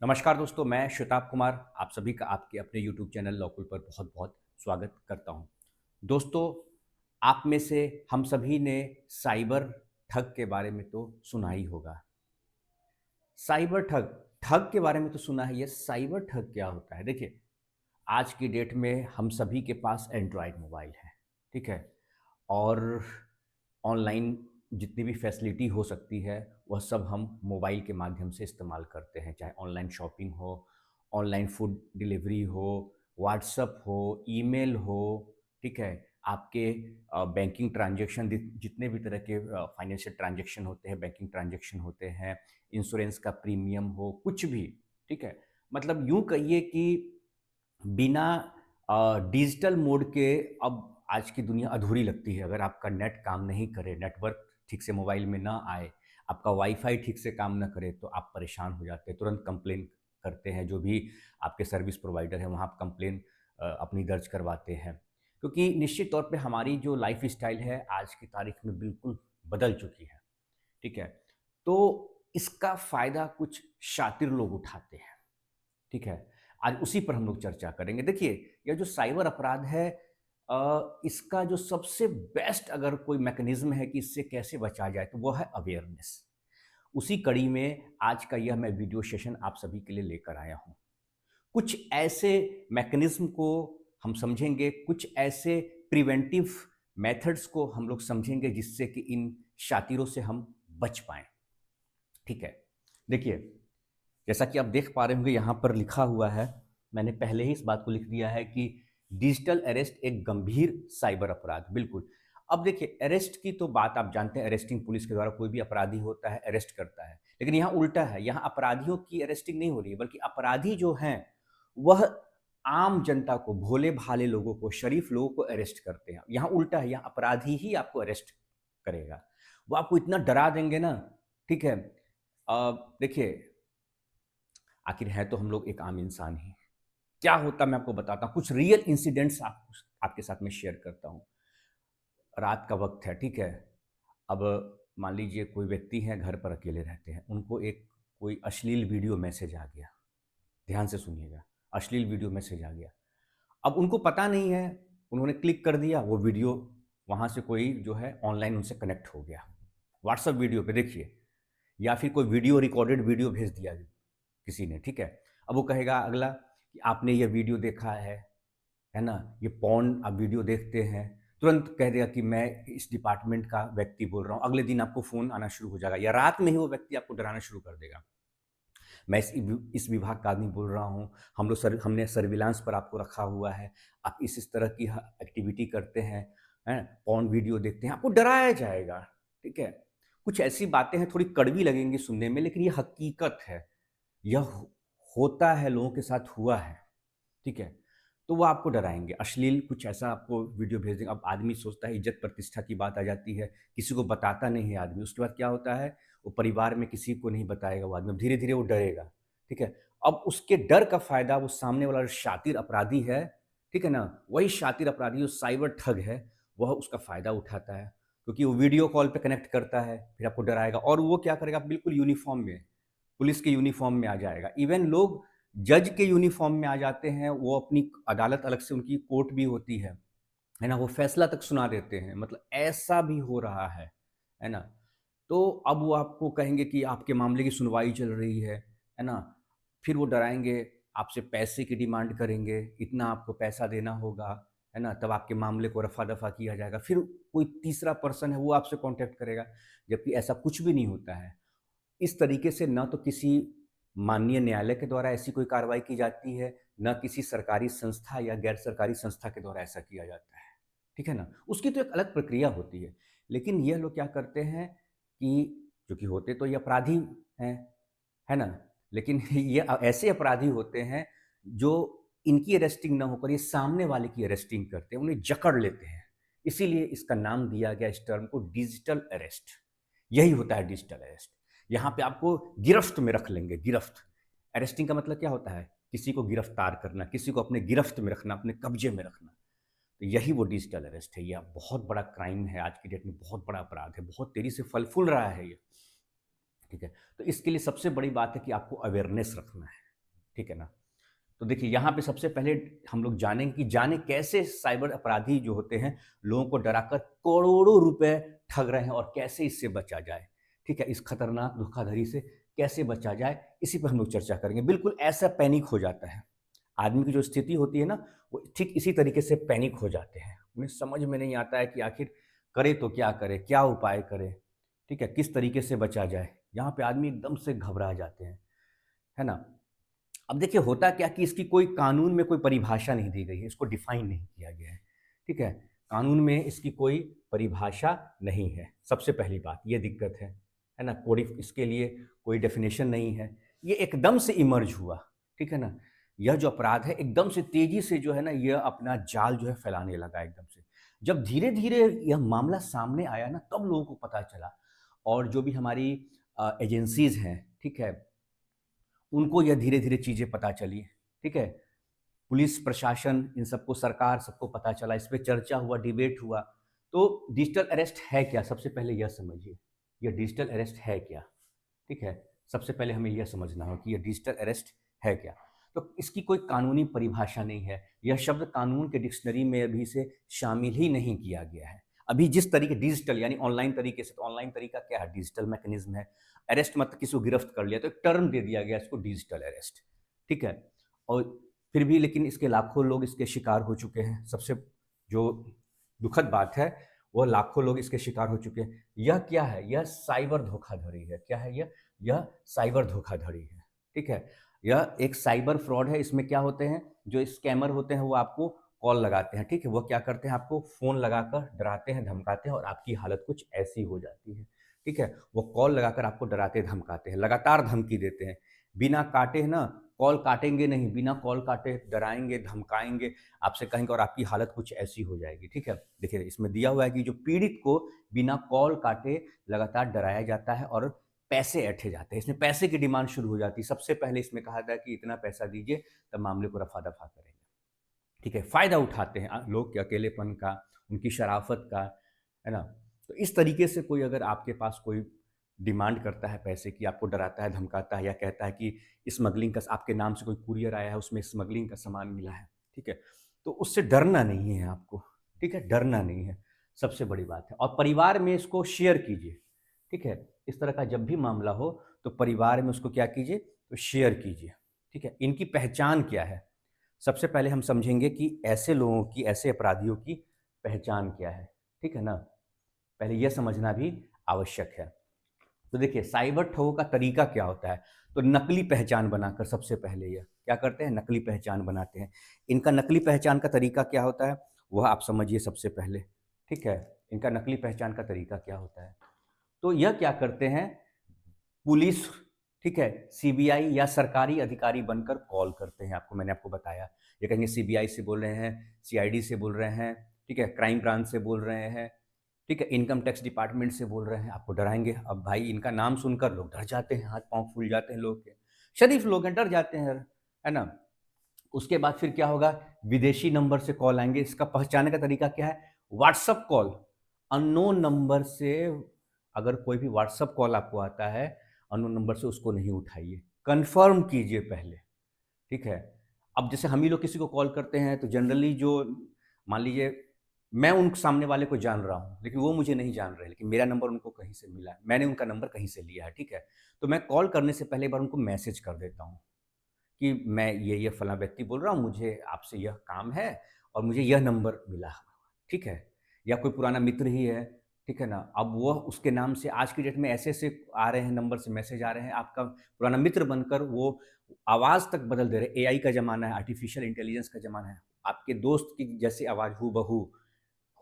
नमस्कार दोस्तों, मैं श्वेताब कुमार आप सभी का आपके अपने यूट्यूब चैनल लॉकुल पर बहुत बहुत स्वागत करता हूं। दोस्तों, आप में से हम सभी ने साइबर ठग के बारे में तो सुना ही होगा। साइबर ठग ठग के बारे में तो सुना ही है। साइबर ठग क्या होता है? देखिए, आज की डेट में हम सभी के पास एंड्रॉयड मोबाइल है, ठीक है? और ऑनलाइन जितनी भी फैसिलिटी हो सकती है, वह सब हम मोबाइल के माध्यम से इस्तेमाल करते हैं, चाहे ऑनलाइन शॉपिंग हो, ऑनलाइन फूड डिलीवरी हो, व्हाट्सएप हो, ईमेल हो, ठीक है? आपके बैंकिंग ट्रांज़ैक्शन जितने भी तरह के फाइनेंशियल ट्रांज़ैक्शन होते हैं, बैंकिंग ट्रांज़ैक्शन होते हैं, इंश्योरेंस का प्रीमियम हो, कुछ भी, ठीक है? मतलब यूँ कहिए कि बिना डिजिटल मोड के अब आज की दुनिया अधूरी लगती है। अगर आपका नेट काम नहीं करे, नेटवर्क ठीक से मोबाइल में ना आए, आपका वाईफ़ाई ठीक से काम ना करे, तो आप परेशान हो जाते हैं। तुरंत कंप्लेन करते हैं, जो भी आपके सर्विस प्रोवाइडर हैं, वहाँ आप कंप्लेन अपनी दर्ज करवाते हैं। क्योंकि निश्चित तौर पे हमारी जो लाइफ़स्टाइल है, आज की तारीख में बिल्कुल बदल चुकी है, ठीक है? तो इसका फ़ायदा कुछ शातिर लोग उठाते हैं। ठीक है? आज उसी पर हम लोग चर्चा करेंगे। देखिए, यह जो साइबर अपराध है इसका जो सबसे बेस्ट अगर कोई मैकेनिज़्म है कि इससे कैसे बचा जाए, तो वो है अवेयरनेस। उसी कड़ी में आज का यह मैं वीडियो सेशन आप सभी के लिए लेकर आया हूँ। कुछ ऐसे मैकेनिज़्म को हम समझेंगे, कुछ ऐसे प्रिवेंटिव मेथड्स को हम लोग समझेंगे, जिससे कि इन शातिरों से हम बच पाएँ। ठीक है? देखिए, जैसा कि आप देख पा रहे होंगे यहाँ पर लिखा हुआ है, मैंने पहले ही इस बात को लिख दिया है कि डिजिटल अरेस्ट एक गंभीर साइबर अपराध, बिल्कुल। अब देखिए, अरेस्ट की तो बात आप जानते हैं, अरेस्टिंग पुलिस के द्वारा कोई भी अपराधी होता है, अरेस्ट करता है। लेकिन यहाँ उल्टा है, यहाँ अपराधियों की अरेस्टिंग नहीं हो रही है, बल्कि अपराधी जो हैं, वह आम जनता को, भोले-भाले लोगों को, शरीफ लोगों को अरेस्ट करते हैं। यहाँ उल्टा है, यहाँ अपराधी ही आपको अरेस्ट करेगा। वो आपको इतना डरा देंगे ना, ठीक है? देखिए, आखिर है तो हम लोग एक आम इंसान ही। क्या होता मैं आपको बताता हूँ, कुछ रियल इंसिडेंट्स आपके साथ में शेयर करता हूँ। रात का वक़्त है, ठीक है? अब मान लीजिए कोई व्यक्ति हैं, घर पर अकेले रहते हैं, उनको एक कोई अश्लील वीडियो मैसेज आ गया। ध्यान से सुनिएगा, अश्लील वीडियो मैसेज आ गया। अब उनको पता नहीं है, उन्होंने क्लिक कर दिया, वो वीडियो वहाँ से कोई जो है ऑनलाइन उनसे कनेक्ट हो गया। व्हाट्सएप वीडियो पे देखिए, या फिर कोई वीडियो रिकॉर्डेड वीडियो भेज दिया किसी ने, ठीक है? अब वो कहेगा अगला कि आपने ये वीडियो देखा है ना? ये पॉर्न आप वीडियो देखते हैं, तुरंत कह देगा कि मैं इस डिपार्टमेंट का व्यक्ति बोल रहा हूँ। अगले दिन आपको फ़ोन आना शुरू हो जाएगा, या रात में ही वो व्यक्ति आपको डराना शुरू कर देगा। मैं इस विभाग का आदमी बोल रहा हूँ, हमने सर्विलांस पर आपको रखा हुआ है, आप इस तरह की एक्टिविटी करते हैं? पॉर्न वीडियो देखते हैं, आपको डराया जाएगा, ठीक है? कुछ ऐसी बातें हैं, थोड़ी कड़वी लगेंगी सुनने में, लेकिन ये हकीकत है। यह होता है, लोगों के साथ हुआ है, ठीक है? तो वो आपको डराएँगे, अश्लील कुछ ऐसा आपको वीडियो भेज देंगे। अब आदमी सोचता है, इज़्ज़त प्रतिष्ठा की बात आ जाती है, किसी को बताता नहीं है आदमी। उसके बाद क्या होता है, वो परिवार में किसी को नहीं बताएगा वो आदमी, अब धीरे-धीरे वो डरेगा, ठीक है? अब उसके डर का फ़ायदा वो सामने वाला जो शातिर अपराधी है, ठीक है ना? वही शातिर अपराधी जो साइबर ठग है, वह उसका फ़ायदा उठाता है, क्योंकि वो वीडियो कॉल पे कनेक्ट करता है, फिर आपको डराएगा और वो क्या करेगा, बिल्कुल यूनिफ़ॉर्म में, पुलिस के यूनिफ़ॉर्म में आ जाएगा। इवन लोग जज के यूनिफ़ॉर्म में आ जाते हैं, वो अपनी अदालत अलग से उनकी कोर्ट भी होती है ना? वो फैसला तक सुना देते हैं, मतलब ऐसा भी हो रहा है ना? तो अब वो आपको कहेंगे कि आपके मामले की सुनवाई चल रही है ना? फिर वो डराएँगे, आपसे पैसे की डिमांड करेंगे, इतना आपको पैसा देना होगा, है ना? तब आपके मामले को रफ़ा-दफ़ा किया जाएगा। फिर कोई तीसरा पर्सन है, वो आपसे कॉन्टैक्ट करेगा, जबकि ऐसा कुछ भी नहीं होता है। इस तरीके से ना तो किसी माननीय न्यायालय के द्वारा ऐसी कोई कार्रवाई की जाती है, ना किसी सरकारी संस्था या गैर सरकारी संस्था के द्वारा ऐसा किया जाता है। ठीक है ना? उसकी तो एक अलग प्रक्रिया होती है। लेकिन ये लोग क्या करते हैं कि चूँकि होते तो ये अपराधी हैं, है ना? लेकिन ये ऐसे अपराधी होते हैं जो इनकी अरेस्टिंग ना होकर ये सामने वाले की अरेस्टिंग करते हैं, उन्हें जकड़ लेते हैं। इसीलिए इसका नाम दिया गया इस टर्म को डिजिटल अरेस्ट। यही होता है डिजिटल अरेस्ट। यहाँ पे आपको गिरफ्त में रख लेंगे, गिरफ्त। अरेस्टिंग का मतलब क्या होता है? किसी को गिरफ्तार करना, किसी को अपने गिरफ्त में रखना, अपने कब्जे में रखना। तो यही वो डिजिटल अरेस्ट है। ये बहुत बड़ा क्राइम है, आज की डेट में बहुत बड़ा अपराध है, बहुत तेज़ी से फल फूल रहा है ये, ठीक है? तो इसके लिए सबसे बड़ी बात है कि आपको अवेयरनेस रखना है। ठीक है ना? तो देखिए यहाँ पे सबसे पहले हम लोग जानेंगे कि जाने कैसे साइबर अपराधी जो होते हैं लोगों को डराकर करोड़ों रुपए ठग रहे हैं और कैसे इससे बचा जाए। ठीक है, इस खतरनाक धोखाधड़ी से कैसे बचा जाए, इसी पर हम लोग चर्चा करेंगे। बिल्कुल ऐसा पैनिक हो जाता है, आदमी की जो स्थिति होती है ना, वो ठीक इसी तरीके से पैनिक हो जाते हैं। उन्हें समझ में नहीं आता है कि आखिर करे तो क्या करे, क्या उपाय करे, ठीक है, किस तरीके से बचा जाए। यहाँ पे आदमी एकदम से घबरा जाते हैं, है ना? अब देखिए होता क्या कि इसकी कोई कानून में कोई परिभाषा नहीं दी गई है, इसको डिफाइन नहीं किया गया है, ठीक है? कानून में इसकी कोई परिभाषा नहीं है, सबसे पहली बात ये दिक्कत है ना? कोई इसके लिए कोई डेफिनेशन नहीं है, ये एकदम से इमर्ज हुआ, ठीक है ना? यह जो अपराध है एकदम से तेजी से जो है ना, यह अपना जाल जो है फैलाने लगा एकदम से। जब धीरे-धीरे यह मामला सामने आया ना, तब लोगों को पता चला और जो भी हमारी एजेंसीज़ हैं, ठीक है? उनको यह धीरे-धीरे चीज़ें पता चली, ठीक है? पुलिस प्रशासन इन सबको सरकार सबको पता चला, इस पे चर्चा हुआ, डिबेट हुआ। तो डिजिटल अरेस्ट है क्या? सबसे पहले यह समझिए, ये डिजिटल अरेस्ट है क्या? ठीक है? सबसे पहले हमें यह समझना होगा कि ये डिजिटल अरेस्ट है क्या? तो इसकी कोई कानूनी परिभाषा नहीं है। यह शब्द कानून के डिक्शनरी में अभी से शामिल ही नहीं किया गया है। अभी जिस तरीके डिजिटल यानी ऑनलाइन तरीके से, तो ऑनलाइन तरीका क्या है? डिजिटल मैकेनिज़्म है। अरेस्ट मतलब किसी को गिरफ्त कर लिया, तो एक टर्म दे दिया गया इसको डिजिटल अरेस्ट, ठीक है? और फिर भी लेकिन इसके लाखों लोग इसके शिकार हो चुके हैं। सबसे जो दुखद बात है, वो लाखों लोग इसके शिकार हो चुके हैं। यह क्या है? यह साइबर धोखाधड़ी है। क्या है यह? यह साइबर धोखाधड़ी है, ठीक है? यह एक साइबर फ्रॉड है। इसमें क्या होते हैं, जो स्कैमर होते हैं वो आपको कॉल लगाते हैं, ठीक है? वो क्या करते हैं, आपको फ़ोन लगाकर डराते हैं, धमकाते हैं और आपकी हालत कुछ ऐसी हो जाती है, ठीक है? वो कॉल लगाकर आपको डराते धमकाते हैं, लगातार धमकी देते हैं। बिना काटे है ना, कॉल काटेंगे नहीं, बिना कॉल काटे डराएँगे, धमकाएँगे, आपसे कहेंगे और आपकी हालत कुछ ऐसी हो जाएगी, ठीक है? देखिए इसमें दिया हुआ है कि जो पीड़ित को बिना कॉल काटे लगातार डराया जाता है और पैसे ऐंठे जाते हैं। इसमें पैसे की डिमांड शुरू हो जाती है। सबसे पहले इसमें कहा था कि इतना पैसा दीजिए, तब मामले को रफ़ा-दफ़ा करेंगे, ठीक है? फ़ायदा उठाते हैं लोग के अकेलेपन का, उनकी शराफ़त का, है ना? तो इस तरीके से कोई अगर आपके पास कोई डिमांड करता है पैसे की, आपको डराता है, धमकाता है या कहता है कि स्मगलिंग का आपके नाम से कोई कुरियर आया है, उसमें स्मगलिंग का सामान मिला है, ठीक है? तो उससे डरना नहीं है आपको, ठीक है? डरना नहीं है, सबसे बड़ी बात है और परिवार में इसको शेयर कीजिए, ठीक है? इस तरह का जब भी मामला हो, तो परिवार में उसको क्या कीजिए, तो शेयर कीजिए, ठीक है? इनकी पहचान क्या है? सबसे पहले हम समझेंगे कि ऐसे लोगों की, ऐसे अपराधियों की पहचान क्या है, ठीक है ना? पहले यह समझना भी आवश्यक है। तो देखिए साइबर ठगों का तरीका क्या होता है? तो नकली पहचान बनाकर सबसे पहले यह क्या करते हैं, नकली पहचान बनाते हैं। इनका नकली पहचान का तरीका क्या होता है, वह आप समझिए सबसे पहले, ठीक है? इनका नकली पहचान का तरीका क्या होता है? तो यह क्या करते हैं, पुलिस, ठीक है, सीबीआई या सरकारी अधिकारी बनकर कॉल करते हैं आपको, मैंने आपको बताया। ये कहेंगे सीबीआई से बोल रहे हैं, सीआईडी से बोल रहे हैं, ठीक है, क्राइम ब्रांच से बोल रहे हैं, ठीक है, इनकम टैक्स डिपार्टमेंट से बोल रहे हैं, आपको डराएँगे। अब भाई इनका नाम सुनकर लोग डर जाते हैं, हाथ-पाँव फूल जाते हैं लोग के। शरीफ लोग हैं, डर जाते हैं, है ना? उसके बाद फिर क्या होगा, विदेशी नंबर से कॉल आएँगे। इसका पहचानने का तरीका क्या है? व्हाट्सएप कॉल, अननोन नंबर से अगर कोई भी व्हाट्सएप कॉल आपको आता है, अननोन नंबर से उसको नहीं उठाइए, कन्फर्म कीजिए पहले, ठीक है? अब जैसे हम ही लोग किसी को कॉल करते हैं तो जनरली जो मान लीजिए मैं उन सामने वाले को जान रहा हूँ, लेकिन वो मुझे नहीं जान रहे, लेकिन मेरा नंबर उनको कहीं से मिला है, मैंने उनका नंबर कहीं से लिया है, ठीक है? तो मैं कॉल करने से पहले एक बार उनको मैसेज कर देता हूँ कि मैं ये फलाँ व्यक्ति बोल रहा हूँ, मुझे आपसे यह काम है और मुझे यह नंबर मिला, ठीक है? या कोई पुराना मित्र ही है, ठीक है ना? अब वह उसके नाम से आज की डेट में ऐसे-ऐसे आ रहे हैं, नंबर से मैसेज आ रहे हैं, आपका पुराना मित्र बनकर वो आवाज़ तक बदल दे रहे हैं। एआई का ज़माना है, आर्टिफ़िशियल इंटेलिजेंस का ज़माना है। आपके दोस्त की जैसी आवाज़ हूबहू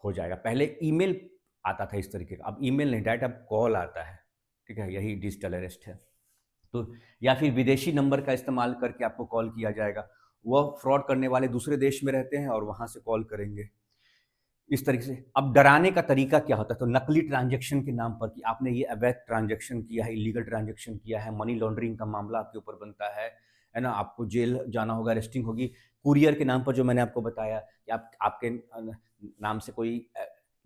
हो जाएगा। पहले ईमेल आता था इस तरीके का, अब ईमेल नहीं, डायरेक्ट अब कॉल आता है, ठीक है? यही डिजिटल अरेस्ट है। तो या फिर विदेशी नंबर का इस्तेमाल करके आपको कॉल किया जाएगा। वह फ्रॉड करने वाले दूसरे देश में रहते हैं और वहाँ से कॉल करेंगे। इस तरीके से अब डराने का तरीका क्या होता है, तो नकली ट्रांज़ैक्शन के नाम पर कि आपने ये अवैध ट्रांज़ैक्शन किया है, इल्लीगल ट्रांज़ैक्शन किया है, मनी लॉन्ड्रिंग का मामला आपके ऊपर बनता है ना? आपको जेल जाना होगा, अरेस्टिंग होगी। कुरियर के नाम पर जो मैंने आपको बताया कि आपके नाम से कोई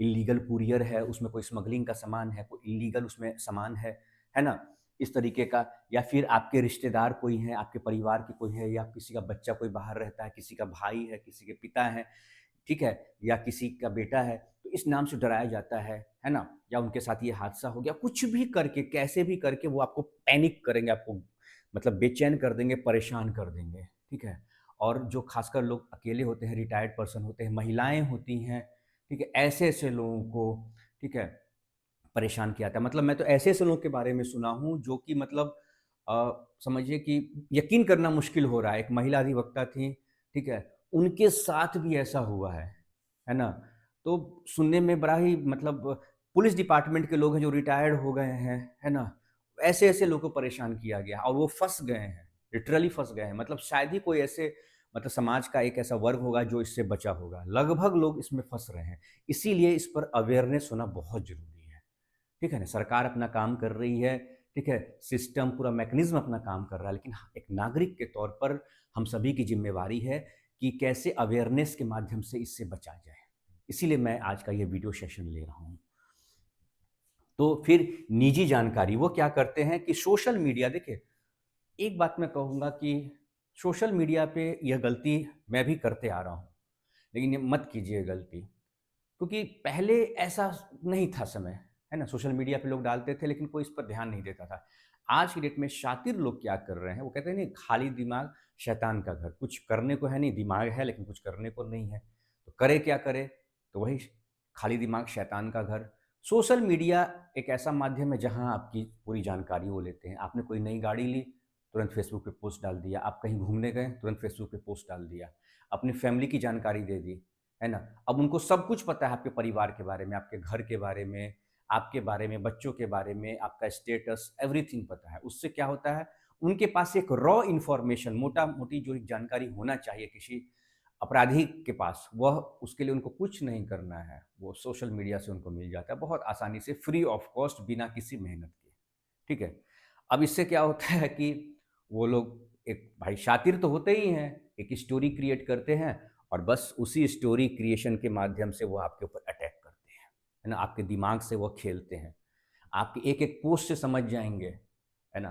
इल्लीगल कुरियर है, उसमें कोई स्मगलिंग का सामान है, कोई इल्लीगल उसमें सामान है ना? इस तरीके का, या फिर आपके रिश्तेदार कोई हैं, आपके परिवार के कोई है, या किसी का बच्चा कोई बाहर रहता है, किसी का भाई है, किसी के पिता हैं, ठीक है? या किसी का बेटा है, तो इस नाम से डराया जाता है ना? या उनके साथ ये हादसा हो गया, कुछ भी करके, कैसे भी करके वो आपको पैनिक करेंगे, आपको मतलब बेचैन कर देंगे, परेशान कर देंगे, ठीक है? और जो खासकर लोग अकेले होते हैं, रिटायर्ड पर्सन होते हैं, महिलाएँ होती हैं, ठीक है? ऐसे-ऐसे लोगों को, ठीक है, परेशान किया था। मतलब मैं तो ऐसे-ऐसे लोगों के बारे में सुना हूँ जो कि मतलब समझिए कि यकीन करना मुश्किल हो रहा है। एक महिला अधिवक्ता थीं, ठीक है? उनके साथ भी ऐसा हुआ है ना? तो सुनने में बड़ा ही मतलब पुलिस डिपार्टमेंट के लोग हैं जो रिटायर्ड हो गए हैं, है ना? ऐसे-ऐसे लोगों को परेशान किया गया और वो फँस गए हैं, लिटरली फँस गए हैं। मतलब शायद ही कोई ऐसे मतलब समाज का एक ऐसा वर्ग होगा जो इससे बचा होगा। लगभग लोग इसमें फँस रहे हैं। इसीलिए इस पर अवेयरनेस होना बहुत ज़रूरी है। ठीक है ना? सरकार अपना काम कर रही है, ठीक है? सिस्टम पूरा मैकेनिज़्म अपना काम कर रहा है, लेकिन हाँ, एक नागरिक के तौर पर हम सभी की ज़िम्मेवारी है कि कैसे अवेयरनेस के माध्यम से इससे बचा जाए। इसीलिए मैं आज का ये वीडियो सेशन ले रहा हूँ। तो फिर निजी जानकारी वो क्या करते हैं कि सोशल मीडिया देखिए, एक बात मैं कहूँगा कि सोशल मीडिया पे यह गलती मैं भी करते आ रहा हूँ, लेकिन ये मत कीजिए गलती। क्योंकि पहले ऐसा नहीं था समय, है ना? सोशल मीडिया पे लोग डालते थे लेकिन कोई इस पर ध्यान नहीं देता था। आज की डेट में शातिर लोग क्या कर रहे हैं, वो कहते हैं नहीं खाली दिमाग शैतान का घर, कुछ करने को है नहीं, दिमाग है लेकिन कुछ करने को नहीं है। तो करे क्या करे? तो वही खाली दिमाग शैतान का घर। सोशल मीडिया एक ऐसा माध्यम है जहाँ आपकी पूरी जानकारी वो लेते हैं। आपने कोई नई गाड़ी ली, तुरंत फेसबुक पे पोस्ट डाल दिया। आप कहीं घूमने गए, तुरंत फेसबुक पे पोस्ट डाल दिया। अपनी फैमिली की जानकारी दे दी, है ना? अब उनको सब कुछ पता है आपके परिवार के बारे में, आपके घर के बारे में, आपके बारे में, बच्चों के बारे में, आपका स्टेटस, एवरीथिंग पता है। उससे क्या होता है, उनके पास एक रॉ इन्फॉर्मेशन, मोटा-मोटी जो एक जानकारी होना चाहिए किसी अपराधी के पास, वह उसके लिए उनको कुछ नहीं करना है। वो सोशल मीडिया से उनको मिल जाता है बहुत आसानी से, फ्री ऑफ कॉस्ट, बिना किसी मेहनत के, ठीक है? अब इससे क्या होता है कि वो लोग एक भाई शातिर तो होते ही हैं, एक स्टोरी क्रिएट करते हैं और बस उसी स्टोरी क्रिएशन के माध्यम से वो आपके ऊपर अटैक करते हैं, है ना? आपके दिमाग से वो खेलते हैं। आपकी एक-एक पोस्ट से समझ जाएँगे, है ना?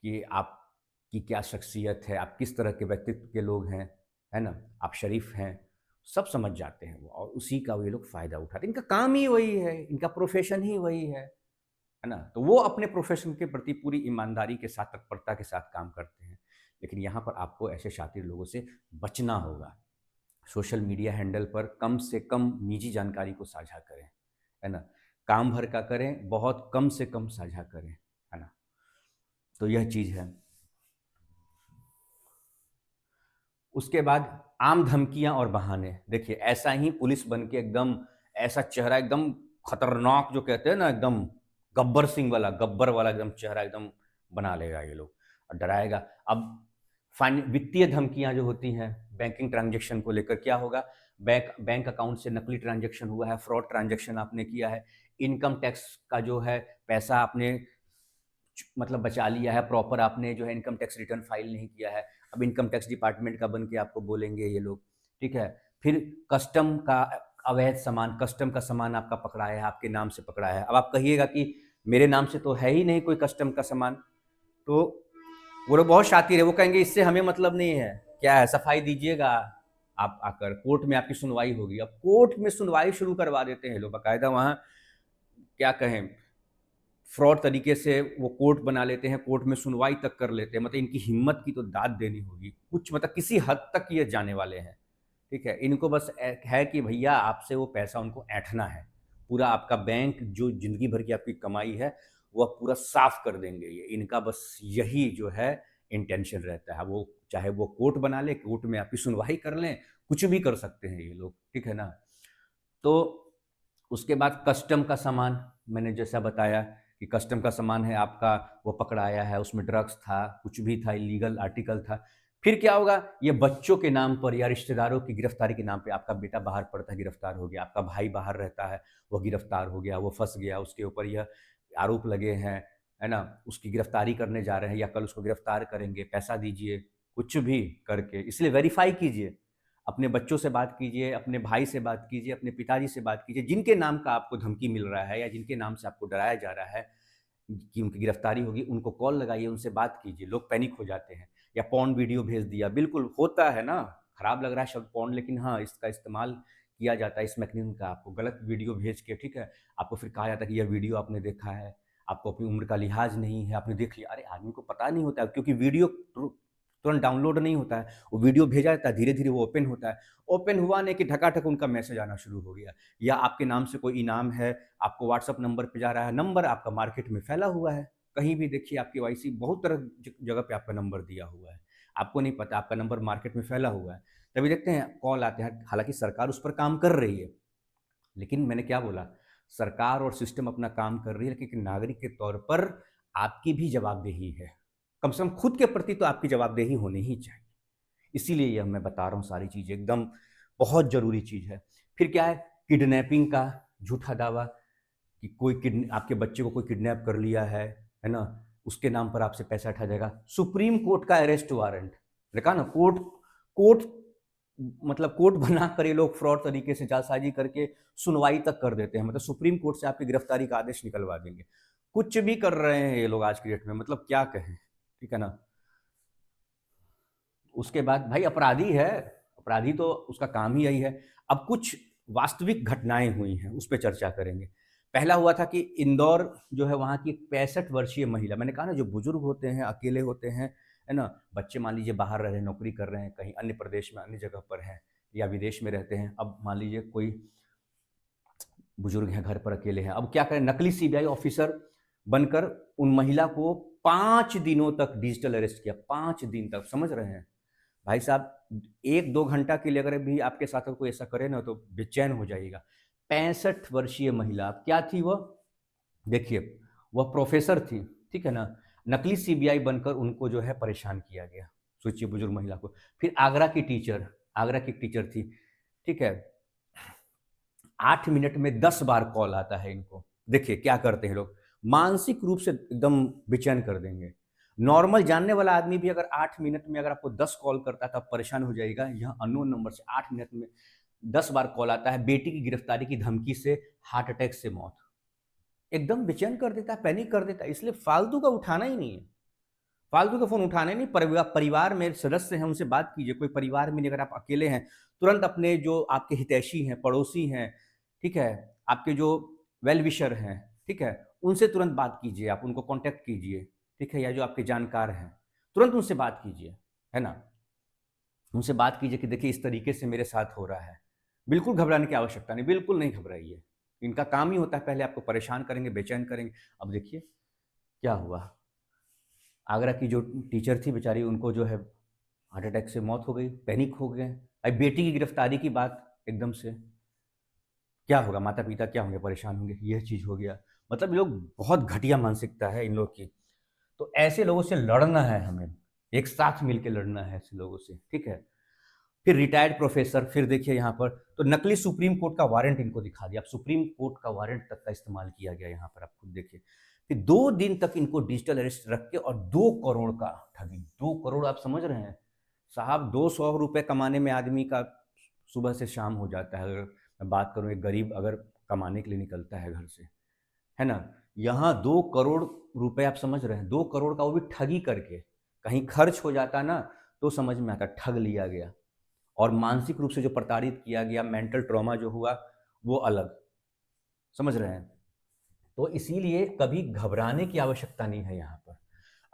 कि आपकी क्या शख्सियत है, आप किस तरह के व्यक्तित्व के लोग हैं, है ना? आप शरीफ हैं, सब समझ जाते हैं वो और उसी का वो ये लोग फ़ायदा उठाते हैं। इनका काम ही वही है, इनका प्रोफ़ेशन ही वही है ना? तो वो अपने प्रोफ़ेशन के प्रति पूरी ईमानदारी के साथ, तत्परता के साथ काम करते हैं। लेकिन यहाँ पर आपको ऐसे शातिर लोगों से बचना होगा। सोशल मीडिया हैंडल पर कम से कम निजी जानकारी को साझा करें, है ना? काम भर का करें, बहुत कम से कम साझा करें, है ना? तो यह चीज़ है। उसके बाद आम धमकियाँ और बहाने। देखिए, ऐसा ही पुलिस बन के एकदम ऐसा चेहरा एकदम खतरनाक जो कहते हैं ना एकदम गब्बर सिंह वाला, गब्बर वाला एकदम चेहरा एकदम बना लेगा ये लोग और डराएगा। अब वित्तीय धमकियाँ जो होती हैं, बैंकिंग ट्रांज़ैक्शन को लेकर क्या होगा? बैंक बैंक अकाउंट से नकली ट्रांज़ैक्शन हुआ है, फ्रॉड ट्रांज़ैक्शन आपने किया है, इनकम टैक्स का जो है पैसा आपने मतलब बचा लिया है, प्रॉपर आपने जो है इनकम टैक्स रिटर्न फाइल नहीं किया है। अब इनकम टैक्स डिपार्टमेंट का बन के आपको बोलेंगे ये लोग, ठीक है? फिर कस्टम का अवैध सामान, कस्टम का सामान आपका पकड़ा है, आपके नाम से पकड़ा है। अब आप कहिएगा कि मेरे नाम से तो है ही नहीं कोई कस्टम का सामान, तो वो लोग बहुत शातिर है, वो कहेंगे इससे हमें मतलब नहीं है। क्या है सफाई दीजिएगा, आप आकर कोर्ट में आपकी सुनवाई होगी। अब कोर्ट में सुनवाई शुरू करवा देते हैं लोग, बाकायदा वहाँ क्या कहें फ्रॉड तरीके से वो कोर्ट बना लेते हैं, कोर्ट में सुनवाई तक कर लेते हैं। मतलब इनकी हिम्मत की तो दाद देनी होगी। कुछ मतलब किसी हद तक ये जाने वाले हैं, ठीक है? इनको बस है कि भैया आपसे वो पैसा उनको ऐंठना है। पूरा आपका बैंक जो ज़िंदगी भर की आपकी कमाई है, वह पूरा साफ़ कर देंगे ये। इनका बस यही जो है इंटेंशन रहता है। वो चाहे वो कोर्ट बना लें, कोर्ट में आपकी सुनवाई कर लें, कुछ भी कर सकते हैं ये लोग, ठीक है ना? तो उसके बाद कस्टम का सामान, मैंने जैसा बताया कि कस्टम का सामान है आपका, वो पकड़ाया है, उसमें ड्रग्स था, कुछ भी था, इल्लीगल आर्टिकल था। फिर क्या होगा, ये बच्चों के नाम पर या रिश्तेदारों की गिरफ्तारी के नाम पे आपका बेटा बाहर पढ़ता है, गिरफ्तार हो गया, आपका भाई बाहर रहता है, वो गिरफ्तार हो गया, वो फँस गया, उसके ऊपर यह आरोप लगे हैं, है ना? उसकी गिरफ्तारी करने जा रहे हैं या कल उसको गिरफ्तार करेंगे, पैसा दीजिए, कुछ भी करके इसलिए वेरीफ़ाई कीजिए। अपने बच्चों से बात कीजिए, अपने भाई से बात कीजिए, अपने पिताजी से बात कीजिए, जिनके नाम का आपको धमकी मिल रहा है या जिनके नाम से आपको डराया जा रहा है, कि उनकी गिरफ्तारी होगी, उनको कॉल लगाइए, उनसे बात कीजिए। लोग पैनिक हो जाते हैं, या पॉर्न वीडियो भेज दिया, बिल्कुल होता है ना, खराब लग रहा है शब्द पॉर्न, लेकिन हाँ, इसका इस्तेमाल किया जाता है इस मैकेनिज्म का। आपको गलत वीडियो भेज के, ठीक है, आपको फिर कहा जाता है कि यह वीडियो आपने देखा है, आपको अपनी उम्र का लिहाज नहीं है, आपने देख लिया। अरे आदमी को पता नहीं होता है, क्योंकि वीडियो तुरंत डाउनलोड नहीं होता है, वो वीडियो भेजा जाता है, धीरे धीरे वो ओपन होता है। ओपन हुआ नहीं कि ढकाढक उनका मैसेज आना शुरू हो गया, या आपके नाम से कोई इनाम है, आपको व्हाट्सअप नंबर पे जा रहा है, नंबर आपका मार्केट में फैला हुआ है, कहीं भी देखिए आपकी वाईसी बहुत तरह जगह पे आपका नंबर दिया हुआ है, आपको नहीं पता आपका नंबर मार्केट में फैला हुआ है। तभी देखते हैं कॉल आते हैं, हालांकि सरकार उस पर काम कर रही है, लेकिन मैंने क्या बोला, सरकार और सिस्टम अपना काम कर रही है, लेकिन नागरिक के तौर पर आपकी भी जवाबदेही है। कम से कम खुद के प्रति तो आपकी जवाबदेही होनी ही चाहिए। इसीलिए यह मैं बता रहा हूँ, सारी चीज़ एकदम बहुत ज़रूरी चीज़ है। फिर क्या है, किडनैपिंग का झूठा दावा कि कोई किड आपके बच्चे को कोई किडनैप कर लिया है ना, उसके नाम पर आपसे पैसा उठा जाएगा। सुप्रीम कोर्ट का अरेस्ट वारंट, देखा ना, कोर्ट कोर्ट मतलब कोर्ट बना कर ये लोग फ्रॉड तरीके से जालसाजी करके सुनवाई तक कर देते हैं, मतलब सुप्रीम कोर्ट से आपकी गिरफ्तारी का आदेश निकलवा देंगे। कुछ भी कर रहे हैं ये लोग आज की डेट में, मतलब क्या कहें, ठीक है ना। उसके बाद भाई अपराधी है, अपराधी तो उसका काम ही यही है। अब कुछ वास्तविक घटनाएं हुई हैं, उस पर चर्चा करेंगे। पहला हुआ था कि इंदौर जो है, वहाँ की एक 65 वर्षीय महिला, मैंने कहा ना, जो बुजुर्ग होते हैं, अकेले होते हैं, है ना, बच्चे मान लीजिए बाहर रह रहे हैं, नौकरी कर रहे हैं, कहीं अन्य प्रदेश में अन्य जगह पर हैं, या विदेश में रहते हैं। अब मान लीजिए कोई बुजुर्ग हैं, घर पर अकेले हैं, अब क्या करें, नकली सीबीआई ऑफिसर बनकर उन महिला को 5 दिनों तक डिजिटल अरेस्ट किया। 5 दिन तक, समझ रहे हैं भाई साहब, 1-2 घंटा के लिए अगर भी आपके साथ कोई ऐसा करे ना, तो बेचैन हो जाइएगा। 65 वर्षीय महिला, अब क्या थी वह, देखिए, वह प्रोफेसर थी, ठीक है ना, नकली सीबीआई बनकर उनको जो है परेशान किया गया। सोचिए, बुजुर्ग महिला को। फिर आगरा की टीचर थी, ठीक है, 8 मिनट में 10 बार कॉल आता है इनको। देखिए क्या करते हैं लोग, मानसिक रूप से एकदम बेचैन कर देंगे। नॉर्मल जानने वाला आदमी भी अगर 8 मिनट में अगर आपको 10 कॉल करता है तो आप परेशान हो जाएगा। यहाँ अननोन नंबर से 8 मिनट में 10 बार कॉल आता है, बेटी की गिरफ्तारी की धमकी से, हार्ट अटैक से मौत। एकदम बेचैन कर देता है, पैनिक कर देता है। इसलिए फालतू का उठाना ही नहीं है, फालतू का फोन उठाने नहीं। परिवार में सदस्य हैं, उनसे बात कीजिए। कोई परिवार में अगर आप अकेले हैं, तुरंत अपने जो आपके हितैषी हैं, पड़ोसी हैं, ठीक है, आपके जो वेल विशर हैं, ठीक है, उनसे तुरंत बात कीजिए, आप उनको कांटेक्ट कीजिए, ठीक है, या जो आपके जानकार हैं, तुरंत उनसे बात कीजिए, है ना। उनसे बात कीजिए कि देखिए इस तरीके से मेरे साथ हो रहा है। बिल्कुल घबराने की आवश्यकता नहीं, बिल्कुल नहीं घबराइए। इनका काम ही होता है, पहले आपको परेशान करेंगे, बेचैन करेंगे। अब देखिए क्या हुआ, आगरा की जो टीचर थी बेचारी, उनको जो है हार्ट अटैक से मौत हो गई, पैनिक हो गए। अब बेटी की गिरफ्तारी की बात एकदम से, क्या होगा, माता पिता क्या होंगे, परेशान होंगे, यह चीज़ हो गया। मतलब ये लोग, बहुत घटिया मानसिकता है इन लोग की। तो ऐसे लोगों से लड़ना है हमें, एक साथ मिलकर लड़ना है ऐसे लोगों से, ठीक है। फिर रिटायर्ड प्रोफेसर, फिर देखिए यहाँ पर तो नकली सुप्रीम कोर्ट का वारंट इनको दिखा दिया। अब सुप्रीम कोर्ट का वारंट तक का इस्तेमाल किया गया यहाँ पर, आप खुद देखिए। फिर 2 दिन तक इनको डिजिटल अरेस्ट रख के, और 2 करोड़ का ठगी। 2 करोड़, आप समझ रहे हैं साहब, 200 रुपये कमाने में आदमी का सुबह से शाम हो जाता है। अगर मैं बात करूँ, एक गरीब अगर कमाने के लिए निकलता है घर से, है ना, यहाँ 2 करोड़ रुपए, आप समझ रहे हैं, 2 करोड़ का, वो भी ठगी करके। कहीं खर्च हो जाता ना तो समझ में आता, ठग लिया गया। और मानसिक रूप से जो प्रताड़ित किया गया, मेंटल ट्रॉमा जो हुआ, वो अलग, समझ रहे हैं। तो इसीलिए कभी घबराने की आवश्यकता नहीं है यहाँ पर।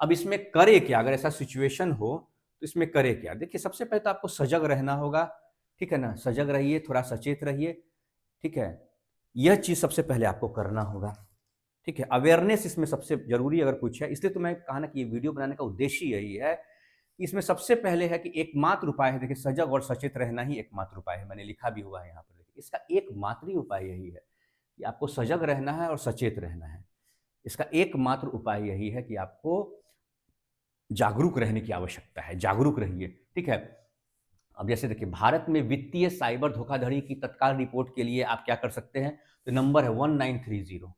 अब इसमें करे क्या, अगर ऐसा सिचुएशन हो तो इसमें करे क्या। देखिए, सबसे पहले तो आपको सजग रहना होगा, ठीक है ना, सजग रहिए, थोड़ा सचेत रहिए, ठीक है। यह चीज़ सबसे पहले आपको करना होगा, ठीक है। अवेयरनेस इसमें सबसे जरूरी अगर कुछ है, इसलिए तो मैं कहा ना कि ये वीडियो बनाने का उद्देश्य यही है कि इसमें सबसे पहले है कि एकमात्र उपाय है, देखिए, सजग और सचेत रहना ही एकमात्र उपाय है। मैंने लिखा भी हुआ है यहाँ पर, देखिए, इसका एकमात्र ही उपाय यही है कि आपको सजग रहना है और सचेत रहना है। इसका एकमात्र उपाय यही है कि आपको जागरूक रहने की आवश्यकता है, जागरूक रहिए, ठीक है। अब जैसे देखिए, भारत में वित्तीय साइबर धोखाधड़ी की तत्काल रिपोर्ट के लिए आप क्या कर सकते हैं, तो नंबर है 1930।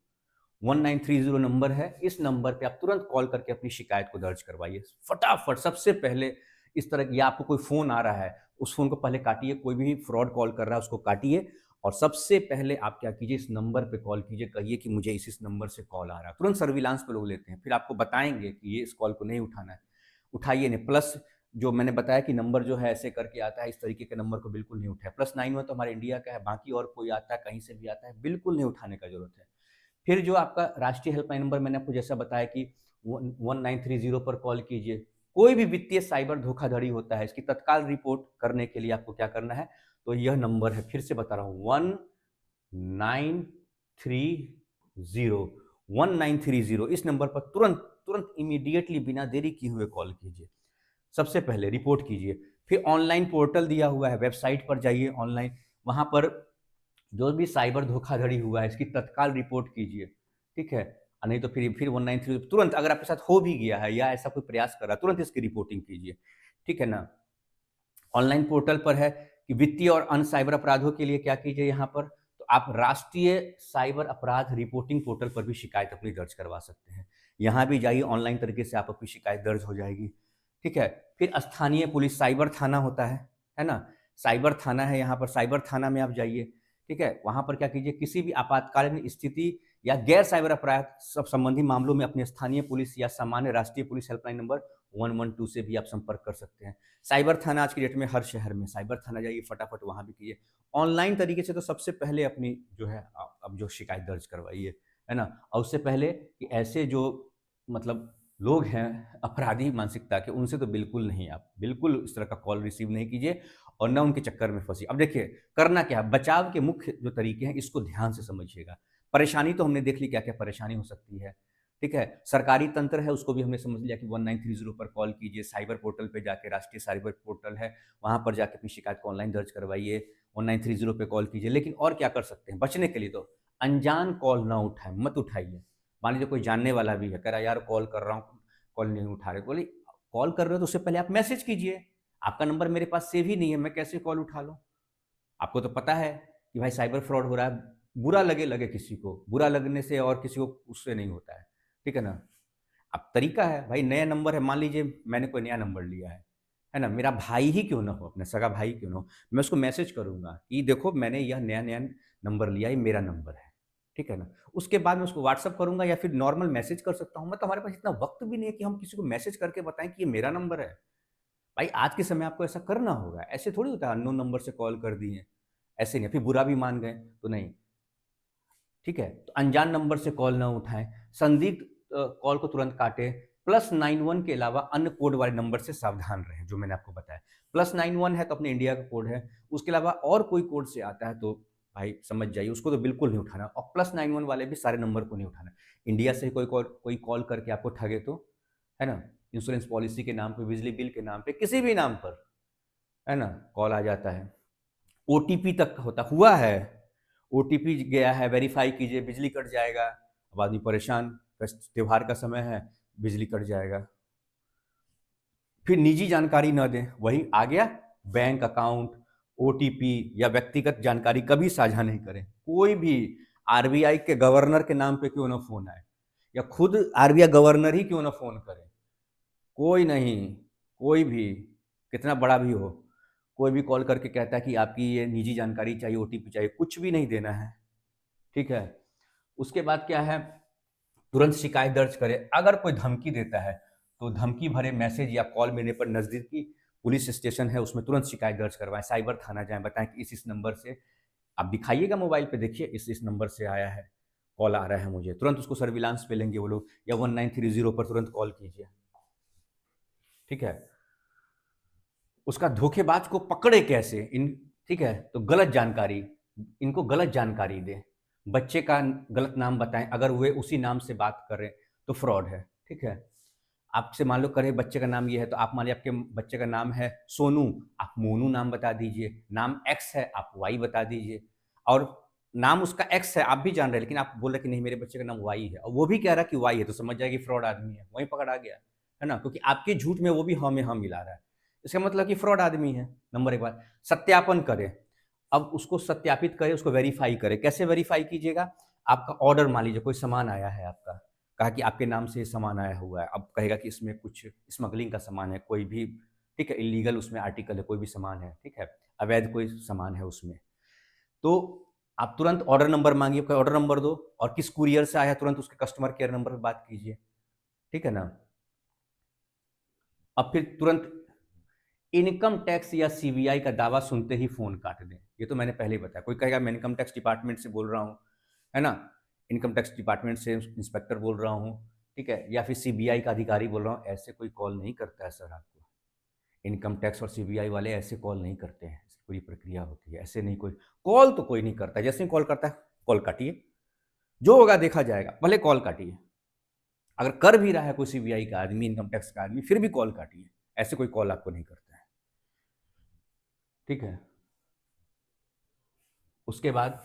1930 नंबर है, इस नंबर पे आप तुरंत कॉल करके अपनी शिकायत को दर्ज करवाइए फटाफट। सबसे पहले इस तरह, या आपको कोई फ़ोन आ रहा है, उस फ़ोन को पहले काटिए, कोई भी फ्रॉड कॉल कर रहा है उसको काटिए, और सबसे पहले आप क्या कीजिए, इस नंबर पे कॉल कीजिए, कहिए कि मुझे इस नंबर से कॉल आ रहा है। तुरंत सर्विलांस पे लोग लेते हैं, फिर आपको बताएंगे कि ये इस कॉल को नहीं उठाना है, उठाइए नहीं। प्लस जो मैंने बताया कि नंबर जो है ऐसे करके आता है, इस तरीके के नंबर को बिल्कुल नहीं उठाए। +91 तो हमारे इंडिया का है, बाकी और कोई आता है कहीं से भी आता है, बिल्कुल नहीं उठाने का जरूरत है। फिर जो आपका राष्ट्रीय हेल्पलाइन नंबर मैंने आपको जैसा बताया कि 1930 पर कॉल कीजिए। कोई भी वित्तीय साइबर धोखाधड़ी होता है, इसकी तत्काल रिपोर्ट करने के लिए आपको क्या करना है, तो यह नंबर है, फिर से बता रहा हूँ, 1930, 1930। इस नंबर पर तुरंत तुरंत इमीडिएटली बिना देरी किए हुए कॉल कीजिए। सबसे पहले रिपोर्ट कीजिए। फिर ऑनलाइन पोर्टल दिया हुआ है, वेबसाइट पर जाइए ऑनलाइन, वहां पर जो भी साइबर धोखाधड़ी हुआ है इसकी तत्काल रिपोर्ट कीजिए, ठीक है। नहीं तो फिर 193 तुरंत, अगर आपके साथ हो भी गया है या ऐसा कोई प्रयास कर रहा है, तुरंत इसकी रिपोर्टिंग कीजिए, ठीक है ना। ऑनलाइन पोर्टल पर है कि वित्तीय और अन्य साइबर अपराधों के लिए क्या कीजिए, यहाँ पर तो आप राष्ट्रीय साइबर अपराध रिपोर्टिंग पोर्टल पर भी शिकायत अपनी दर्ज करवा सकते हैं। यहाँ भी जाइए, ऑनलाइन तरीके से आप अपनी शिकायत दर्ज हो जाएगी, ठीक है। फिर स्थानीय पुलिस साइबर थाना होता है ना, साइबर थाना है, यहाँ पर साइबर थाना में आप जाइए, ठीक है। वहाँ पर क्या कीजिए, किसी भी आपातकालीन स्थिति या गैर साइबर अपराध सब संबंधी मामलों में अपने स्थानीय पुलिस या सामान्य राष्ट्रीय पुलिस हेल्पलाइन नंबर 112 से भी आप संपर्क कर सकते हैं। साइबर थाना आज की डेट में हर शहर में साइबर थाना जाइए, फटाफट वहाँ भी कीजिए। ऑनलाइन तरीके से तो सबसे पहले अपनी जो है अब जो शिकायत दर्ज करवाइए, है ना। और उससे पहले कि ऐसे जो मतलब लोग हैं अपराधी मानसिकता के, उनसे तो बिल्कुल नहीं, आप बिल्कुल इस तरह का कॉल रिसीव नहीं कीजिए और ना उनके चक्कर में फंसी। अब देखिए करना क्या है, बचाव के मुख्य जो तरीके हैं इसको ध्यान से समझिएगा। परेशानी तो हमने देख ली क्या क्या परेशानी हो सकती है, ठीक है। सरकारी तंत्र है उसको भी हमने समझ लिया कि 1930 पर कॉल कीजिए, साइबर पोर्टल पे जाके, राष्ट्रीय साइबर पोर्टल है वहाँ पर जाके अपनी शिकायत को ऑनलाइन दर्ज करवाइए, 1930 पे कॉल कीजिए। लेकिन और क्या कर सकते हैं बचने के लिए, तो अनजान कॉल ना उठाएं, मत उठाइए। मान लीजिए कोई जानने वाला भी है, कह रहा यार कॉल कर रहा हूँ, कॉल नहीं उठा रहे, बोले कॉल कर रहे हो तो उससे पहले आप मैसेज कीजिए, आपका नंबर मेरे पास सेव ही नहीं है, मैं कैसे कॉल उठा लूँ। आपको तो पता है कि भाई साइबर फ्रॉड हो रहा है, बुरा लगे लगे किसी को, बुरा लगने से और किसी को उससे नहीं होता है ना। अब तरीका है भाई, नया नंबर है, मान लीजिए मैंने कोई नया नंबर लिया है ना, मेरा भाई ही क्यों ना हो, अपने सगा भाई क्यों ना हो, मैं उसको मैसेज करूंगा कि देखो मैंने यह नया नया नंबर लिया, ये मेरा नंबर है, ठीक है ना। उसके बाद मैं उसको व्हाट्सअप करूंगा या फिर नॉर्मल मैसेज कर सकता हूँ। मतलब हमारे पास इतना वक्त भी नहीं है कि हम किसी को मैसेज करके बताएं कि ये मेरा नंबर है। भाई आज के समय आपको ऐसा करना होगा, ऐसे थोड़ी होता है अननोन नंबर से कॉल कर दिए, ऐसे नहीं, फिर बुरा भी मान गए तो नहीं, ठीक है। तो अनजान नंबर से कॉल ना उठाएं, संदिग्ध कॉल को तुरंत काटें। +91 के अलावा अन्य कोड वाले नंबर से सावधान रहें, जो मैंने आपको बताया। +91 है तो अपने इंडिया का कोड है, उसके अलावा और कोई कोड से आता है तो भाई समझ जाइए उसको तो बिल्कुल नहीं उठाना, और +91 वाले भी सारे नंबर को नहीं उठाना। इंडिया से कोई कॉल करके आपको ठगे तो, है ना, इंश्योरेंस पॉलिसी के नाम पे, बिजली बिल के नाम पे, किसी भी नाम पर, है ना, कॉल आ जाता है। ओटीपी तक होता हुआ है, ओटीपी गया है, वेरीफाई कीजिए, बिजली कट जाएगा। अब आदमी परेशान, त्योहार का समय है, बिजली कट जाएगा। फिर निजी जानकारी न दें, वही आ गया, बैंक अकाउंट, ओटीपी या व्यक्तिगत जानकारी कभी साझा नहीं करें। कोई भी आरबीआई के गवर्नर के नाम पे क्यों ना फोन आए, या खुद आरबीआई गवर्नर ही क्यों ना फोन करे, कोई नहीं, कोई भी, कितना बड़ा भी हो, कोई भी कॉल करके कहता है कि आपकी ये निजी जानकारी चाहिए, ओटीपी चाहिए, कुछ भी नहीं देना है, ठीक है। उसके बाद क्या है, तुरंत शिकायत दर्ज करें। अगर कोई धमकी देता है तो धमकी भरे मैसेज या कॉल मिलने पर नज़दीकी पुलिस स्टेशन है उसमें तुरंत शिकायत दर्ज करवाएं, साइबर थाना जाएं, बताएं कि इस नंबर से, आप दिखाइएगा मोबाइल पे, देखिए इस नंबर से आया है, कॉल आ रहा है मुझे, तुरंत उसको सर्विलांस पे लेंगे वो लोग, या 1930 पर तुरंत कॉल कीजिए, ठीक है। उसका धोखेबाज को पकड़े कैसे इन, ठीक है, तो गलत जानकारी, इनको गलत जानकारी दें, बच्चे का गलत नाम बताएं, अगर वे उसी नाम से बात करें तो फ्रॉड है, ठीक है। आपसे मान लो करें बच्चे का नाम ये है, तो आप मान लीजिए आपके बच्चे का नाम है सोनू, आप मोनू नाम बता दीजिए, नाम एक्स है आप वाई बता दीजिए, और नाम उसका एक्स है आप भी जान रहे हैं, लेकिन आप बोल रहे कि नहीं मेरे बच्चे का नाम वाई है, और वो भी कह रहा है कि वाई है, तो समझ जाएगी फ्रॉड आदमी है, वहीं पकड़ा गया, है ना, क्योंकि आपके झूठ में वो भी हाँ में हाँ मिला रहा है, इसका मतलब कि फ्रॉड आदमी है। नंबर एक बात, सत्यापन करें, अब उसको सत्यापित करें, उसको वेरीफाई करें। कैसे वेरीफाई कीजिएगा, आपका ऑर्डर, मान लीजिए कोई सामान आया है आपका, कहा कि आपके नाम से ये सामान आया हुआ है, अब कहेगा कि इसमें कुछ स्मगलिंग का सामान है, कोई भी, ठीक है, इलीगल उसमें आर्टिकल है, कोई भी सामान है, ठीक है, अवैध कोई सामान है उसमें, तो आप तुरंत ऑर्डर नंबर मांगिए, कोई ऑर्डर नंबर दो, और किस कुरियर से आया तुरंत उसके कस्टमर केयर नंबर पे बात कीजिए, ठीक है ना। अब फिर तुरंत इनकम टैक्स या सीबीआई का दावा सुनते ही फ़ोन काट दें। ये तो मैंने पहले ही बताया। कोई कहेगा मैं इनकम टैक्स डिपार्टमेंट से बोल रहा हूँ, है ना? इनकम टैक्स डिपार्टमेंट से इंस्पेक्टर बोल रहा हूँ, ठीक है? या फिर सीबीआई का अधिकारी बोल रहा हूँ, ऐसे कोई कॉल नहीं करता है सर आपको। इनकम टैक्स और सीबीआई वाले ऐसे कॉल नहीं करते हैं, पूरी प्रक्रिया होती है, ऐसे नहीं। कोई कॉल तो कोई नहीं करता, जैसे ही कॉल करता है, कॉल काटिए, जो होगा देखा जाएगा, भले कॉल काटिए। अगर कर भी रहा है कोई सीबीआई का आदमी, इनकम टैक्स का आदमी, फिर भी कॉल काटिए, ऐसे कोई कॉल आपको नहीं करता है, ठीक है। उसके बाद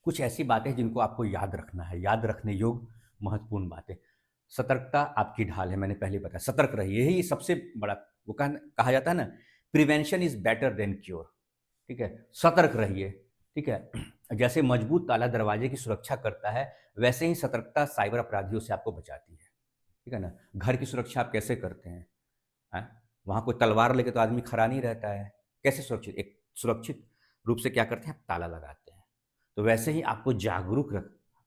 कुछ ऐसी बातें जिनको आपको याद रखना है, याद रखने योग्य महत्वपूर्ण बातें। सतर्कता आपकी ढाल है, मैंने पहले बताया, सतर्क रहिए, यही सबसे बड़ा, वो कहा जाता है ना, prevention is better than cure, ठीक है। सतर्क रहिए, ठीक है। जैसे मजबूत ताला दरवाजे की सुरक्षा करता है, वैसे ही सतर्कता साइबर अपराधियों से आपको बचाती है, ठीक है ना। घर की सुरक्षा आप कैसे करते हैं? हैं? वहाँ कोई तलवार लेके तो आदमी खड़ा नहीं रहता है। कैसे सुरक्षित, एक सुरक्षित रूप से क्या करते हैं, आप ताला लगाते हैं। तो वैसे ही आपको जागरूक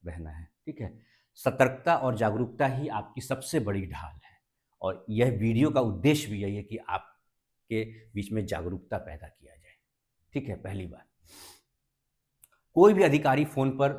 रहना है, ठीक है। सतर्कता और जागरूकता ही आपकी सबसे बड़ी ढाल है, और यह वीडियो का उद्देश्य भी यही है कि आपके बीच में जागरूकता पैदा किया जाए, ठीक है। पहली बात, कोई भी अधिकारी फ़ोन पर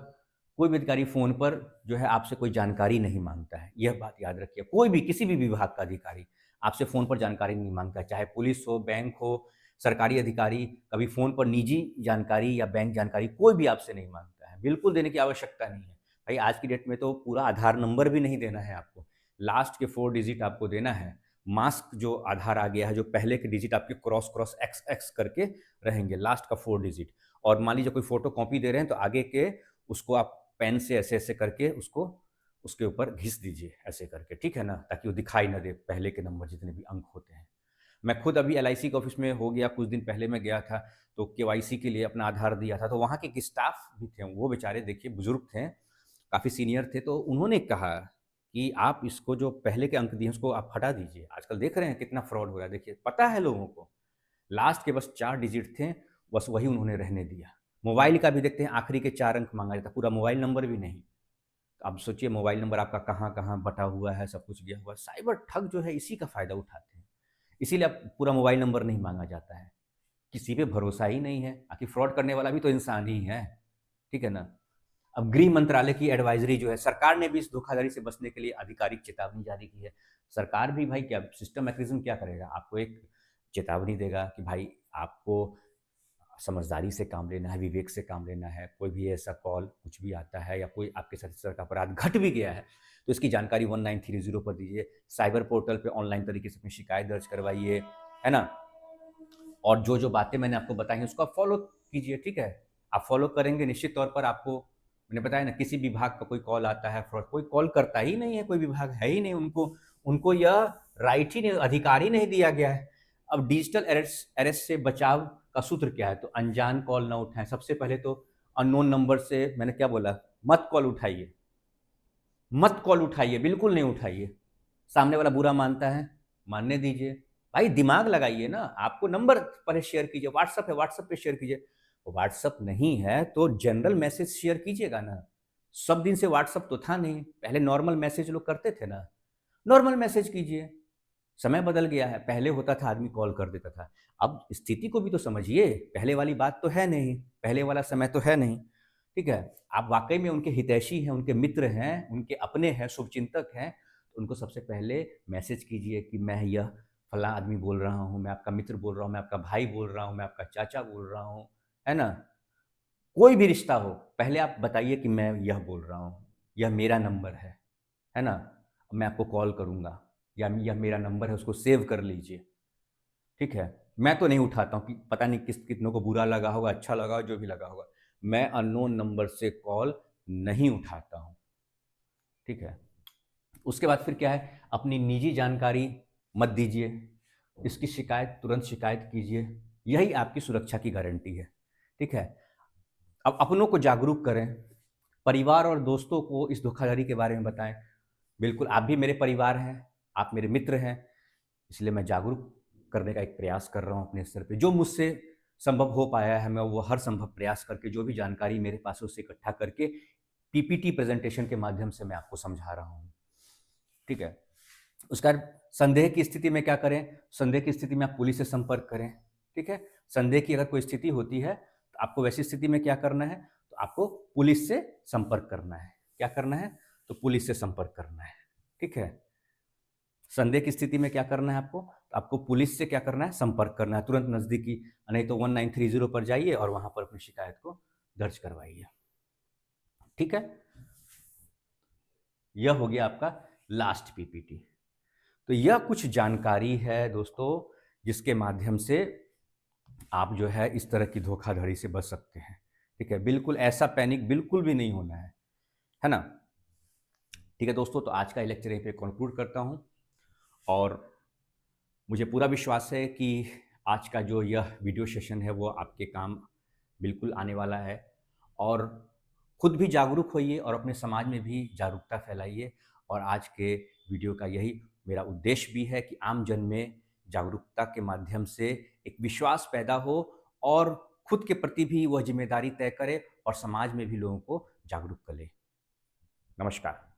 कोई भी अधिकारी फ़ोन पर जो है आपसे कोई जानकारी नहीं माँगता है। यह बात याद रखिए। कोई भी किसी भी विभाग का अधिकारी आपसे फ़ोन पर जानकारी नहीं माँगता है, चाहे पुलिस हो, बैंक हो, सरकारी अधिकारी कभी फ़ोन पर निजी जानकारी या बैंक जानकारी कोई भी आपसे नहीं माँगता है। बिल्कुल देने की आवश्यकता नहीं है। भाई आज की डेट में तो पूरा आधार नंबर भी नहीं देना है आपको। लास्ट के 4 डिजिट आपको देना है। मास्क जो आधार आ गया है, जो पहले के डिजिट आपके क्रॉस क्रॉस एक्स एक्स करके रहेंगे, लास्ट का 4 डिजिट। और मान लीजिए कोई फ़ोटो कॉपी दे रहे हैं तो आगे के उसको आप पेन से ऐसे-ऐसे करके उसको उसके ऊपर घिस दीजिए, ऐसे करके, ठीक है ना? ताकि वो दिखाई ना दे पहले के नंबर जितने भी अंक होते हैं। मैं खुद अभी एलआईसी के ऑफ़िस में हो गया, कुछ दिन पहले मैं गया था, तो केवाईसी के लिए अपना आधार दिया था, तो वहाँ के एक स्टाफ़ भी थे, वो बेचारे देखिए बुज़ुर्ग थे, काफ़ी सीनियर थे, तो उन्होंने कहा कि आप इसको जो पहले के अंक दिए हैं, उसको आप हटा दीजिए। आजकल देख रहे हैं कितना फ्रॉड हो रहा है, देखिए, पता है लोगों को। लास्ट के बस 4 डिजिट थे, बस वही उन्होंने रहने दिया। मोबाइल का भी देखते हैं आखिरी के 4 अंक माँगा जाता है, पूरा मोबाइल नंबर भी नहीं। अब सोचिए मोबाइल नंबर आपका कहाँ-कहाँ बँटा हुआ है, सब कुछ गया हुआ है। साइबर ठग जो है इसी का फ़ायदा उठाते हैं। इसीलिए अब पूरा मोबाइल नंबर नहीं माँगा जाता है। किसी पे भरोसा ही नहीं है, आखिर फ्रॉड करने वाला भी तो इंसान ही है, ठीक है ना? अब गृह मंत्रालय की एडवाइज़री जो है, सरकार ने भी इस धोखाधड़ी से बचने के लिए आधिकारिक चेतावनी जारी की है। सरकार भी भाई क्या सिस्टम मैकेनिज़्म क्या करेगा? आपको एक चेतावनी देगा कि भाई आपको समझदारी से काम लेना है, विवेक से काम लेना है। कोई भी ऐसा कॉल कुछ भी आता है या कोई आपके साथ इस तरह का अपराध घट भी गया है, तो इसकी जानकारी 1930 पर दीजिए। साइबर पोर्टल पे ऑनलाइन तरीके से अपनी शिकायत दर्ज करवाइए, है ना? और जो-जो बातें मैंने आपको बताई हैं, उसको आप फ़ॉलो कीजिए, ठीक है? आप फ़ॉलो करेंगे निश्चित तौर पर आपको, मैंने बताया ना, किसी विभाग का कोई कॉल आता है फ्रॉड, कोई कॉल करता ही नहीं है, कोई विभाग है ही नहीं, उनको उनको यह राइट ही नहीं, अधिकार ही नहीं दिया गया है। अब डिजिटल अरेस्ट अरेस्ट से बचाव का सूत्र क्या है? तो अनजान कॉल ना उठाएँ। सबसे पहले तो अननोन नंबर से मैंने क्या बोला? मत कॉल उठाइए, मत कॉल उठाइए, बिल्कुल नहीं उठाइए। सामने वाला बुरा मानता है, मानने दीजिए। भाई दिमाग लगाइए ना, आपको नंबर पहले शेयर कीजिए, व्हाट्सएप है, व्हाट्सएप पे शेयर कीजिए। व्हाट्सएप नहीं है तो जनरल मैसेज शेयर कीजिएगा ना। सब दिन से व्हाट्सएप तो था नहीं, पहले नॉर्मल मैसेज लोग करते थे ना, नॉर्मल मैसेज कीजिए। समय बदल गया है, पहले होता था आदमी कॉल कर देता था। अब स्थिति को भी तो समझिए, पहले वाली बात तो है नहीं, पहले वाला समय तो है नहीं, ठीक है? आप वाक़ई में उनके हितैषी हैं, उनके मित्र हैं, उनके अपने हैं, शुभचिंतक हैं, तो उनको सबसे पहले मैसेज कीजिए कि मैं यह फलाँ आदमी बोल रहा हूँ, मैं आपका मित्र बोल रहा हूँ, मैं आपका भाई बोल रहा हूँ, मैं आपका चाचा बोल रहा हूँ, है ना? कोई भी रिश्ता हो, पहले आप बताइए कि मैं यह बोल रहा हूँ, यह मेरा नंबर है ना? मैं आपको कॉल करूँगा, या यह मेरा नंबर है, उसको सेव कर लीजिए, ठीक है? मैं तो नहीं उठाता हूँ कि पता नहीं कितनों को बुरा लगा होगा, अच्छा लगा होगा, जो भी लगा होगा। मैं अननोन नंबर से कॉल नहीं उठाता हूँ, ठीक है? उसके बाद फिर क्या है, अपनी निजी जानकारी मत दीजिए। इसकी शिकायत तुरंत शिकायत कीजिए, यही आपकी सुरक्षा की गारंटी है, ठीक है? अब अपनों को जागरूक करें, परिवार और दोस्तों को इस धोखाधड़ी के बारे में बताएँ। बिल्कुल, आप भी मेरे परिवार हैं, आप मेरे मित्र हैं, इसलिए मैं जागरूक करने का एक प्रयास कर रहा हूँ अपने स्तर पे। जो मुझसे संभव हो पाया है मैं वो हर संभव प्रयास करके जो भी जानकारी मेरे पास है उसे इकट्ठा करके पीपीटी प्रेजेंटेशन के माध्यम से मैं आपको समझा रहा हूँ। ठीक है। उसका संदेह की स्थिति में क्या करें? संदेह की स्थिति में आप पुलिस से संपर्क करें। ठीक है। संदेह की अगर कोई स्थिति होती है तो आपको वैसी स्थिति में क्या करना है? तो आपको पुलिस से संपर्क करना है। क्या करना है? तो पुलिस से संपर्क करना है। ठीक है। संदेह की स्थिति में क्या करना है आपको? तो आपको पुलिस से क्या करना है? संपर्क करना है तुरंत नज़दीकी, नहीं तो 1930 पर जाइए और वहाँ पर अपनी शिकायत को दर्ज करवाइए। ठीक है? यह हो गया आपका लास्ट पीपीटी। तो यह कुछ जानकारी है दोस्तों, जिसके माध्यम से आप जो है इस तरह की धोखाधड़ी से बच सकते हैं। ठीक है? बिल्कुल ऐसा पैनिक बिल्कुल भी नहीं होना है ना? ठीक है दोस्तों, तो आज का ये लेक्चर यहीं पे कंक्लूड करता हूँ और मुझे पूरा विश्वास है कि आज का जो यह वीडियो सेशन है वो आपके काम बिल्कुल आने वाला है और खुद भी जागरूक होइए और अपने समाज में भी जागरूकता फैलाइए। और आज के वीडियो का यही मेरा उद्देश्य भी है कि आम जन में जागरूकता के माध्यम से एक विश्वास पैदा हो और खुद के प्रति भी वह जिम्मेदारी तय करे और समाज में भी लोगों को जागरूक करे। नमस्कार।